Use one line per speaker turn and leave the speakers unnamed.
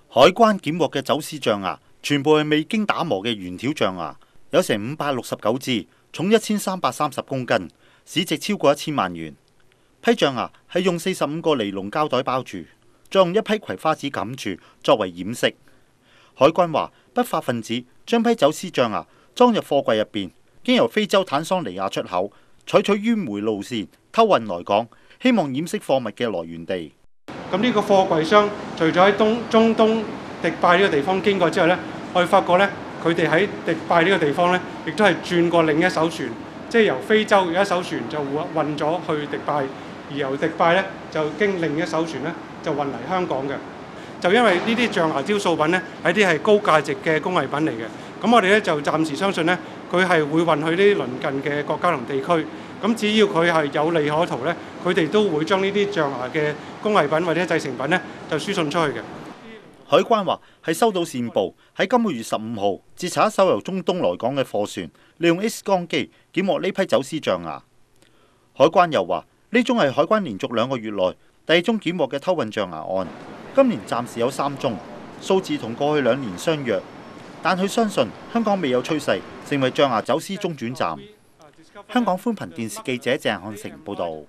海關檢獲嘅走私象牙，全部係未經打磨嘅原條象牙，有成569支，重1330公斤，市值超過1000萬元。批象牙係用45個尼龍膠袋包住，再用一批葵花紙冚住作為掩飾。海關話，不法分子將批走私象牙裝入貨櫃入邊，經由非洲坦桑尼亞出口，採取迂迴路線偷運來港，希望掩飾貨物嘅來源地。
咁呢個貨櫃箱除咗喺中東迪拜呢個地方經過之後呢，我哋發覺呢，佢哋喺迪拜呢個地方呢，亦都係轉過另一艘船，即係由非洲有一艘船就運咗去迪拜，而由迪拜呢，就經另一艘船呢，就運嚟香港嘅。就因為呢啲象牙雕塑品呢，係啲係高價值嘅工藝品嚟嘅，咁我哋呢，就暫時相信呢，佢係會運去呢啲鄰近嘅國家同地區。咁只要佢係有利可圖呢，佢哋都會將呢啲象牙嘅工藝品或者製成品呢，就輸送出去嘅。
海關話係收到線報，喺今個月15號截查一艘由中東來港嘅貨船，利用 X 光機檢獲呢批走私象牙。海關又話呢宗係海關連續2個月內第2宗檢獲嘅偷運象牙案，今年暫時有3宗，數字同過去2年相若，但佢相信香港未有趨勢成為象牙走私中轉站。香港寬頻電視記者鄭漢成報導。